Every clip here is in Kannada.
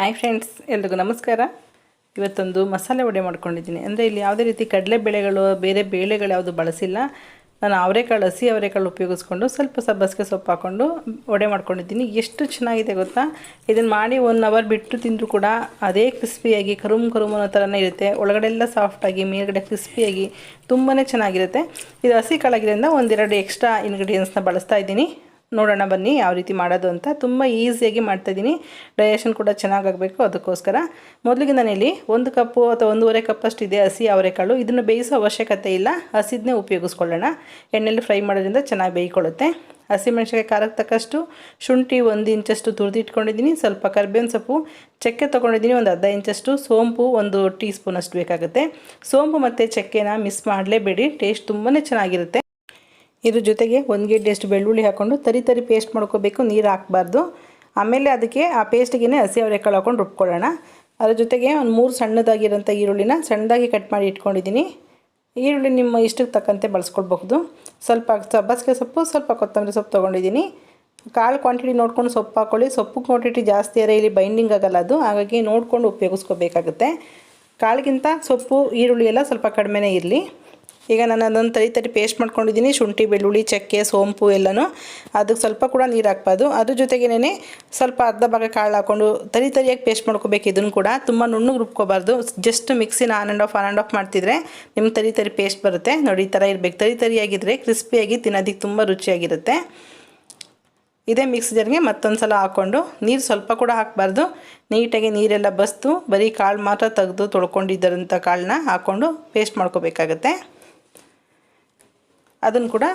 ಹಾಯ್ ಫ್ರೆಂಡ್ಸ್, ಎಲ್ರಿಗೂ ನಮಸ್ಕಾರ. ಇವತ್ತೊಂದು ಮಸಾಲೆ ವಡೆ ಮಾಡ್ಕೊಂಡಿದ್ದೀನಿ. ಅಂದರೆ ಇಲ್ಲಿ ಯಾವುದೇ ರೀತಿ ಕಡಲೆಬೇಳೆಗಳು ಬೇರೆ ಬೇಳೆಗಳು ಯಾವುದು ಬಳಸಿಲ್ಲ. ನಾನು ಅವರೆಕಾಳು, ಹಸಿ ಅವರೆಕಾಳು ಉಪಯೋಗಿಸ್ಕೊಂಡು ಸ್ವಲ್ಪ ಸಬ್ಬಸಿಗೆ ಸೊಪ್ಪು ಹಾಕ್ಕೊಂಡು ವಡೆ ಮಾಡ್ಕೊಂಡಿದ್ದೀನಿ. ಎಷ್ಟು ಚೆನ್ನಾಗಿದೆ ಗೊತ್ತಾ. ಇದನ್ನು ಮಾಡಿ 1 ಅವರ್ ಬಿಟ್ಟು ತಿಂದರೂ ಕೂಡ ಅದೇ ಕ್ರಿಸ್ಪಿಯಾಗಿ ಕರುಮ್ ಅನ್ನೋ ಥರನೇ ಇರುತ್ತೆ. ಒಳಗಡೆ ಎಲ್ಲ ಸಾಫ್ಟಾಗಿ, ಮೇಲ್ಗಡೆ ಕ್ರಿಸ್ಪಿಯಾಗಿ ತುಂಬಾ ಚೆನ್ನಾಗಿರುತ್ತೆ. ಇದು ಹಸಿ ಕಾಳಾಗಿದ್ದರಿಂದ 1-2 ಎಕ್ಸ್ಟ್ರಾ ಇಂಗ್ರೀಡಿಯೆಂಟ್ಸ್ನ ಬಳಸ್ತಾ ಇದ್ದೀನಿ. ನೋಡೋಣ ಬನ್ನಿ ಯಾವ ರೀತಿ ಮಾಡೋದು ಅಂತ. ತುಂಬ ಈಸಿಯಾಗಿ ಮಾಡ್ತಾಯಿದ್ದೀನಿ. ಡೈಜೆಷನ್ ಕೂಡ ಚೆನ್ನಾಗಾಗಬೇಕು. ಅದಕ್ಕೋಸ್ಕರ ಮೊದಲಿಗೆ ನಾನಿಲ್ಲಿ 1 ಕಪ್ಪು ಅಥವಾ 1.5 ಕಪ್ಪಷ್ಟು ಇದೆ ಹಸಿ ಅವರೆಕಾಳು. ಇದನ್ನು ಬೇಯಿಸೋ ಅವಶ್ಯಕತೆ ಇಲ್ಲ, ಹಸಿದನ್ನೇ ಉಪಯೋಗಿಸ್ಕೊಳ್ಳೋಣ. ಎಣ್ಣೆಯಲ್ಲಿ ಫ್ರೈ ಮಾಡೋದ್ರಿಂದ ಚೆನ್ನಾಗಿ ಬೇಯ್ಕೊಳ್ಳುತ್ತೆ. ಹಸಿಮೆಣಸಿನಕಾಯಿ ಖಾರಕ್ಕೆ ತಕ್ಕಷ್ಟು, ಶುಂಠಿ 1 ಇಂಚಷ್ಟು ತುರಿದಿಟ್ಕೊಂಡಿದ್ದೀನಿ, ಸ್ವಲ್ಪ ಕರಿಬೇವಿನ ಸೊಪ್ಪು, ಚಕ್ಕೆ ತೊಗೊಂಡಿದ್ದೀನಿ, ಒಂದು ಅರ್ಧ ಇಂಚಷ್ಟು, ಸೋಂಪು 1 ಟೀ ಸ್ಪೂನಷ್ಟು ಬೇಕಾಗುತ್ತೆ. ಸೋಂಪು ಮತ್ತು ಚಕ್ಕೆನ ಮಿಸ್ ಮಾಡಲೇಬೇಡಿ, ಟೇಸ್ಟ್ ತುಂಬಾ ಚೆನ್ನಾಗಿರುತ್ತೆ. ಇದ್ರ ಜೊತೆಗೆ 1 ಗೆಡ್ಡೆಯಷ್ಟು ಬೆಳ್ಳುಳ್ಳಿ ಹಾಕ್ಕೊಂಡು ತರಿ ಪೇಸ್ಟ್ ಮಾಡ್ಕೋಬೇಕು, ನೀರು ಹಾಕಬಾರ್ದು. ಆಮೇಲೆ ಅದಕ್ಕೆ ಆ ಪೇಸ್ಟಿಗೆ ಹಸಿ ಅವರೆಕಾಳು ಹಾಕ್ಕೊಂಡು ರುಬ್ಕೊಳ್ಳೋಣ. ಅದ್ರ ಜೊತೆಗೆ ಒಂದು 3 ಸಣ್ಣದಾಗಿರೋಂಥ ಈರುಳ್ಳಿನ ಸಣ್ಣದಾಗಿ ಕಟ್ ಮಾಡಿ ಇಟ್ಕೊಂಡಿದ್ದೀನಿ. ಈರುಳ್ಳಿ ನಿಮ್ಮ ಇಷ್ಟಕ್ಕೆ ತಕ್ಕಂತೆ ಬಳಸ್ಕೊಳ್ಬಹುದು. ಸ್ವಲ್ಪ ಸಬ್ಬಸಿಗೆ ಸೊಪ್ಪು, ಸ್ವಲ್ಪ ಕೊತ್ತಂಬರಿ ಸೊಪ್ಪು ತೊಗೊಂಡಿದ್ದೀನಿ. ಕಾಳು ಕ್ವಾಂಟಿಟಿ ನೋಡ್ಕೊಂಡು ಸೊಪ್ಪು ಹಾಕ್ಕೊಳ್ಳಿ. ಸೊಪ್ಪು ಕ್ವಾಂಟಿಟಿ ಜಾಸ್ತಿ ಆದರೆ ಇಲ್ಲಿ ಬೈಂಡಿಂಗ್ ಆಗೋಲ್ಲ ಅದು, ಹಾಗಾಗಿ ನೋಡಿಕೊಂಡು ಉಪಯೋಗಿಸ್ಕೋಬೇಕಾಗುತ್ತೆ. ಕಾಳಿಗಿಂತ ಸೊಪ್ಪು ಈರುಳ್ಳಿ ಎಲ್ಲ ಸ್ವಲ್ಪ ಕಡಿಮೆನೇ ಇರಲಿ. ಈಗ ನಾನು ಅದನ್ನು ತರಿ ಪೇಸ್ಟ್ ಮಾಡ್ಕೊಂಡಿದ್ದೀನಿ. ಶುಂಠಿ, ಬೆಳ್ಳುಳ್ಳಿ, ಚಕ್ಕೆ, ಸೋಂಪು ಎಲ್ಲನೂ. ಅದಕ್ಕೆ ಸ್ವಲ್ಪ ಕೂಡ ನೀರು ಹಾಕ್ಬಾರ್ದು. ಅದ್ರ ಜೊತೆಗೇ ಸ್ವಲ್ಪ ಅರ್ಧ ಭಾಗ ಕಾಳು ಹಾಕ್ಕೊಂಡು ತರಿಯಾಗಿ ಪೇಸ್ಟ್ ಮಾಡ್ಕೋಬೇಕು. ಇದನ್ನು ಕೂಡ ತುಂಬ ನುಣ್ಣಗೆ ರುಬ್ಕೋಬಾರ್ದು. ಜಸ್ಟ್ ಮಿಕ್ಸಿನ ಆನ್ ಆ್ಯಂಡ್ ಆಫ್ ಮಾಡ್ತಿದ್ರೆ ನಿಮ್ಗೆ ತರಿ ಪೇಸ್ಟ್ ಬರುತ್ತೆ. ನೋಡಿ, ಈ ಥರ ಇರಬೇಕು. ತರಿಯಾಗಿದ್ದರೆ ಕ್ರಿಸ್ಪಿಯಾಗಿ ತಿನ್ನೋದಕ್ಕೆ ತುಂಬ ರುಚಿಯಾಗಿರುತ್ತೆ. ಇದೇ ಮಿಕ್ಸ್ ಜಾರ್ಗೆ ಮತ್ತೊಂದು ಸಲ ಹಾಕ್ಕೊಂಡು ನೀರು ಸ್ವಲ್ಪ ಕೂಡ ಹಾಕಬಾರ್ದು. ನೀಟಾಗಿ ನೀರೆಲ್ಲ ಬಸ್ತು ಬರೀ ಕಾಳು ಮಾತ್ರ ತೆಗೆದು ತೊಳ್ಕೊಂಡಿದ್ದರಂಥ ಕಾಳನ್ನ ಹಾಕ್ಕೊಂಡು ಪೇಸ್ಟ್ ಮಾಡ್ಕೋಬೇಕಾಗತ್ತೆ. ಅದನ್ನು ಕೂಡ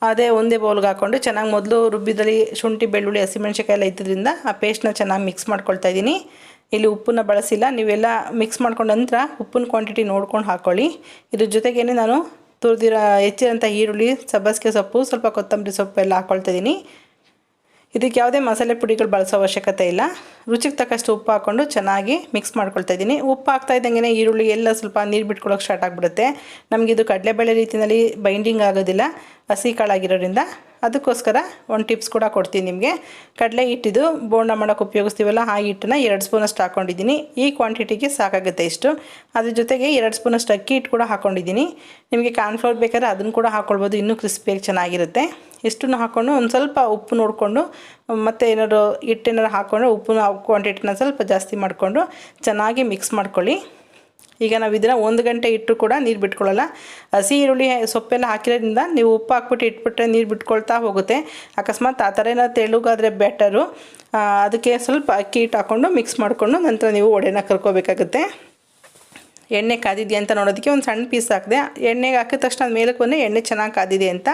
ಅದೇ ಒಂದೇ ಬೌಲ್ಗೆ ಹಾಕ್ಕೊಂಡು ಚೆನ್ನಾಗಿ ಮೊದಲು ರುಬ್ಬಿದ್ರಲ್ಲಿ ಶುಂಠಿ, ಬೆಳ್ಳುಳ್ಳಿ, ಹಸಿಮೆಣಸಿನಕಾಯಿ ಎಲ್ಲ ಇದ್ದರಿಂದ ಆ ಪೇಸ್ಟ್ನ ಚೆನ್ನಾಗಿ ಮಿಕ್ಸ್ ಮಾಡ್ಕೊಳ್ತಾ ಇದ್ದೀನಿ. ಇಲ್ಲಿ ಉಪ್ಪನ್ನ ಬಳಸಿಲ್ಲ. ನೀವೆಲ್ಲ ಮಿಕ್ಸ್ ಮಾಡ್ಕೊಂಡ ನಂತರ ಉಪ್ಪಿನ ಕ್ವಾಂಟಿಟಿ ನೋಡ್ಕೊಂಡು ಹಾಕ್ಕೊಳ್ಳಿ. ಇದ್ರ ಜೊತೆಗೇ ನಾನು ಹೆಚ್ಚಿರೋಂಥ ಈರುಳ್ಳಿ, ಸಬ್ಬಸಿಗೆ ಸೊಪ್ಪು, ಸ್ವಲ್ಪ ಕೊತ್ತಂಬರಿ ಸೊಪ್ಪು ಎಲ್ಲ ಹಾಕ್ಕೊಳ್ತಾ ಇದ್ದೀನಿ. ಇದಕ್ಕೆ ಯಾವುದೇ ಮಸಾಲೆ ಪುಡಿಗಳು ಬಳಸೋ ಅವಶ್ಯಕತೆ ಇಲ್ಲ. ರುಚಿಗೆ ತಕ್ಕಷ್ಟು ಉಪ್ಪು ಹಾಕ್ಕೊಂಡು ಚೆನ್ನಾಗಿ ಮಿಕ್ಸ್ ಮಾಡ್ಕೊಳ್ತಾ ಇದ್ದೀನಿ. ಉಪ್ಪು ಹಾಕ್ತಾ ಇದ್ದಂಗೆ ಈರುಳ್ಳಿ ಎಲ್ಲ ಸ್ವಲ್ಪ ನೀರು ಬಿಟ್ಕೊಳ್ಳೋಕೆ ಸ್ಟಾರ್ಟ್ ಆಗಿಬಿಡುತ್ತೆ. ನಮಗಿದು ಕಡಲೆಬೇಳೆ ರೀತಿಯಲ್ಲಿ ಬೈಂಡಿಂಗ್ ಆಗೋದಿಲ್ಲ ಹಸಿ ಕಾಳಾಗಿರೋದ್ರಿಂದ. ಅದಕ್ಕೋಸ್ಕರ ಒಂದು ಟಿಪ್ಸ್ ಕೂಡ ಕೊಡ್ತೀನಿ ನಿಮಗೆ. ಕಡಲೆ ಹಿಟ್ಟಿದು ಬೋಂಡ ಮಾಡೋಕ್ಕೆ ಉಪಯೋಗಿಸ್ತೀವಲ್ಲ, ಆ ಹಿಟ್ಟನ್ನ 2 ಸ್ಪೂನಷ್ಟು ಹಾಕ್ಕೊಂಡಿದ್ದೀನಿ. ಈ ಕ್ವಾಂಟಿಟಿಗೆ ಸಾಕಾಗುತ್ತೆ ಇಷ್ಟು. ಅದ್ರ ಜೊತೆಗೆ 2 ಸ್ಪೂನಷ್ಟು ಅಕ್ಕಿ ಹಿಟ್ಟು ಕೂಡ ಹಾಕ್ಕೊಂಡಿದ್ದೀನಿ. ನಿಮಗೆ ಕಾರ್ನ್ಫ್ಲವರ್ ಬೇಕಾದ್ರೆ ಅದನ್ನು ಕೂಡ ಹಾಕ್ಕೊಳ್ಬೋದು, ಇನ್ನೂ ಕ್ರಿಸ್ಪಿಯಾಗಿ ಚೆನ್ನಾಗಿರುತ್ತೆ. ಇಷ್ಟನ್ನು ಹಾಕ್ಕೊಂಡು ಒಂದು ಸ್ವಲ್ಪ ಉಪ್ಪು ನೋಡಿಕೊಂಡು, ಮತ್ತು ಏನಾದ್ರು ಹಿಟ್ಟೇನಾರು ಹಾಕ್ಕೊಂಡು ಉಪ್ಪಿನ ಕ್ವಾಂಟಿಟಿನ ಸ್ವಲ್ಪ ಜಾಸ್ತಿ ಮಾಡಿಕೊಂಡು ಚೆನ್ನಾಗಿ ಮಿಕ್ಸ್ ಮಾಡ್ಕೊಳ್ಳಿ. ಈಗ ನಾವು ಇದನ್ನು 1 ಗಂಟೆ ಇಟ್ಟು ಕೂಡ ನೀರು ಬಿಟ್ಕೊಳ್ಳಲ್ಲ. ಹಸಿ ಈರುಳ್ಳಿ ಸೊಪ್ಪೆಲ್ಲ ಹಾಕಿರೋದ್ರಿಂದ ನೀವು ಉಪ್ಪು ಹಾಕ್ಬಿಟ್ಟು ಇಟ್ಬಿಟ್ರೆ ನೀರು ಬಿಟ್ಕೊಳ್ತಾ ಹೋಗುತ್ತೆ. ಅಕಸ್ಮಾತ್ ಆ ಥರ ಏನಾದ್ರು ತೆಳುಗಾದರೆ ಬೆಟರು. ಅದಕ್ಕೆ ಸ್ವಲ್ಪ ಅಕ್ಕಿ ಹಿಟ್ಟು ಹಾಕ್ಕೊಂಡು ಮಿಕ್ಸ್ ಮಾಡಿಕೊಂಡು ನಂತರ ನೀವು ವಡೆನ ಕರ್ಕೋಬೇಕಾಗುತ್ತೆ. ಎಣ್ಣೆ ಕಾದಿದೆಯಾ ಅಂತ ನೋಡೋದಕ್ಕೆ ಒಂದು ಸಣ್ಣ ಪೀಸ್ ಹಾಕಿದೆ. ಎಣ್ಣೆಗೆ ಹಾಕಿದ ತಕ್ಷಣ ಅದು ಮೇಲಕ್ಕೆ ಬಂದರೆ ಎಣ್ಣೆ ಚೆನ್ನಾಗಿ ಕಾದಿದೆ ಅಂತ.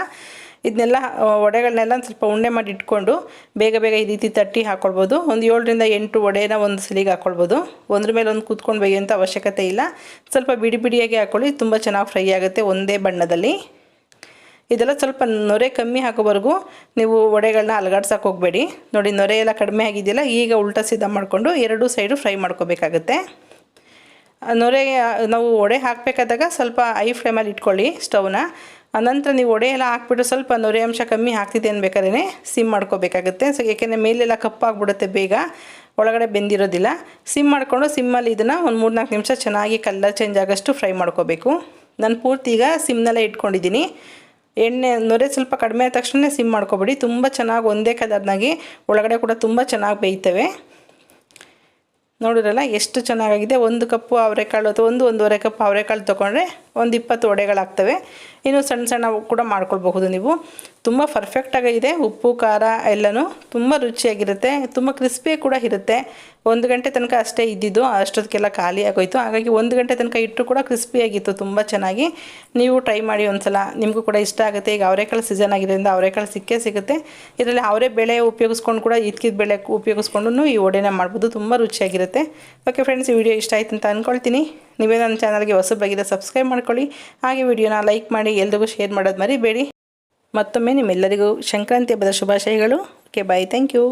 ಇದನ್ನೆಲ್ಲ ವಡೆಗಳನ್ನೆಲ್ಲ ಸ್ವಲ್ಪ ಉಂಡೆ ಮಾಡಿ ಇಟ್ಕೊಂಡು ಬೇಗ ಈ ರೀತಿ ತಟ್ಟಿ ಹಾಕ್ಕೊಳ್ಬೋದು. ಒಂದು 7ರಿಂದ 8 ವಡೆನ ಒಂದು ಸಲಿಗೆ ಹಾಕ್ಕೊಳ್ಬೋದು. ಒಂದ್ರ ಮೇಲೆ ಒಂದು ಕೂತ್ಕೊಂಡು ಬೇಯೋಂಥ ಅವಶ್ಯಕತೆ ಇಲ್ಲ. ಸ್ವಲ್ಪ ಬಿಡಿಯಾಗಿ ಹಾಕ್ಕೊಳ್ಳಿ, ತುಂಬ ಚೆನ್ನಾಗಿ ಫ್ರೈ ಆಗುತ್ತೆ ಒಂದೇ ಬಣ್ಣದಲ್ಲಿ. ಇದೆಲ್ಲ ಸ್ವಲ್ಪ ನೊರೆ ಕಮ್ಮಿ ಹಾಕೋವರೆಗೂ ನೀವು ವಡೆಗಳನ್ನ ಅಲಗಾಡ್ಸೋಕೆ ಹೋಗಬೇಡಿ. ನೋಡಿ, ನೊರೆ ಎಲ್ಲ ಕಡಿಮೆ ಆಗಿದೆಯಲ್ಲ, ಈಗ ಉಲ್ಟಾ ಸೀದಾ ಮಾಡಿಕೊಂಡು 2 ಸೈಡು ಫ್ರೈ ಮಾಡ್ಕೋಬೇಕಾಗತ್ತೆ. ನೊರೆ ನಾವು ವಡೆ ಹಾಕಬೇಕಾದಾಗ ಸ್ವಲ್ಪ ಐ ಫ್ಲೇಮಲ್ಲಿ ಇಟ್ಕೊಳ್ಳಿ ಸ್ಟವ್ನ. ಅನಂತರ ನೀವು ವಡೆ ಎಲ್ಲ ಹಾಕ್ಬಿಟ್ಟು ಸ್ವಲ್ಪ ನೊರೆ ಅಂಶ ಕಮ್ಮಿ ಆಗ್ತಿದೆ ಅನ್ಬೇಕಾದ್ರೆ ಸಿಮ್ ಮಾಡ್ಕೋಬೇಕಾಗುತ್ತೆ. ಸೊ ಏಕೆಂದರೆ ಮೇಲೆಲ್ಲ ಕಪ್ಪಾಗ್ಬಿಡುತ್ತೆ, ಬೇಗ ಒಳಗಡೆ ಬೆಂದಿರೋದಿಲ್ಲ. ಸಿಮ್ ಮಾಡಿಕೊಂಡು ಸಿಮ್ಮಲ್ಲಿ ಇದನ್ನು ಒಂದು 3-4 ನಿಮಿಷ ಚೆನ್ನಾಗಿ ಕಲರ್ ಚೇಂಜ್ ಆಗೋಷ್ಟು ಫ್ರೈ ಮಾಡ್ಕೋಬೇಕು. ನಾನು ಪೂರ್ತಿ ಈಗ ಸಿಮ್ನಲ್ಲೇ ಇಟ್ಕೊಂಡಿದ್ದೀನಿ. ಎಣ್ಣೆ ನೊರೆ ಸ್ವಲ್ಪ ಕಡಿಮೆ ಆದ ತಕ್ಷಣ ಸಿಮ್ ಮಾಡ್ಕೊಬೇಡಿ. ತುಂಬ ಚೆನ್ನಾಗಿ ಒಂದೇ ಕಲರ್ನಾಗಿ ಒಳಗಡೆ ಕೂಡ ತುಂಬ ಚೆನ್ನಾಗಿ ಬೇಯ್ತವೆ. ನೋಡಿದ್ರಲ್ಲ ಎಷ್ಟು ಚೆನ್ನಾಗಿದೆ. 1 ಕಪ್ಪು ಅವರೆಕಾಳು ಅಥವಾ 1-1.5 ಕಪ್ ಅವರೆಕಾಳು ತೊಗೊಂಡ್ರೆ ಒಂದು 20 ವಡೆಗಳಾಗ್ತವೆ. ಇನ್ನು ಸಣ್ಣ ಕೂಡ ಮಾಡ್ಕೊಳ್ಬಹುದು ನೀವು. ತುಂಬ ಪರ್ಫೆಕ್ಟಾಗಿದೆ. ಉಪ್ಪು ಖಾರ ಎಲ್ಲನೂ ತುಂಬ ರುಚಿಯಾಗಿರುತ್ತೆ, ತುಂಬ ಕ್ರಿಸ್ಪಿ ಕೂಡ ಇರುತ್ತೆ. 1 ಗಂಟೆ ತನಕ ಅಷ್ಟೇ ಇದ್ದಿದ್ದು, ಅಷ್ಟೊತ್ತಿಗೆಲ್ಲ ಖಾಲಿ ಆಗೋಯ್ತು. ಹಾಗಾಗಿ 1 ಗಂಟೆ ತನಕ ಇಟ್ಟು ಕೂಡ ಕ್ರಿಸ್ಪಿಯಾಗಿತ್ತು ತುಂಬ ಚೆನ್ನಾಗಿ. ನೀವು ಟ್ರೈ ಮಾಡಿ ಒಂದ್ಸಲ, ನಿಮಗೂ ಕೂಡ ಇಷ್ಟ ಆಗುತ್ತೆ. ಈಗ ಅವರೆಕಾಳು ಸೀಸನ್ ಆಗಿರೋದ್ರಿಂದ ಅವರೆಕಾಳು ಸಿಗುತ್ತೆ. ಇದರಲ್ಲಿ ಅವರೇ ಬೇಳೆ ಉಪಯೋಗಿಸ್ಕೊಂಡು ಕೂಡ ಇದ್ಕಿದ ಬೇಳೆ ಉಪಯೋಗಿಸ್ಕೊಂಡು ಈ ವಡೆನ ಮಾಡ್ಬೋದು. ತುಂಬ ರುಚಿಯಾಗಿರುತ್ತೆ. ಓಕೆ ಫ್ರೆಂಡ್ಸ್, ಈ ವಿಡಿಯೋ ಇಷ್ಟ ಆಯ್ತು ಅಂತ ಅಂದ್ಕೊಳ್ತೀನಿ. ನೀವೇ ನನ್ನ ಚಾನಲ್ಗೆ ಹೊಸಬಾಗಿದೆ ಸಬ್ಸ್ಕ್ರೈಬ್ ಮಾಡ್ಕೊಳ್ಳಿ. ಹಾಗೆ ವಿಡಿಯೋನ ಲೈಕ್ ಮಾಡಿ ಎಲ್ರಿಗೂ ಶೇರ್ ಮಾಡೋದು ಮರಿಬೇಡಿ. ಮತ್ತೊಮ್ಮೆ ನಿಮ್ಮೆಲ್ಲರಿಗೂ ಸಂಕ್ರಾಂತಿ ಹಬ್ಬದ ಶುಭಾಶಯಗಳು. Okay, bye, thank you.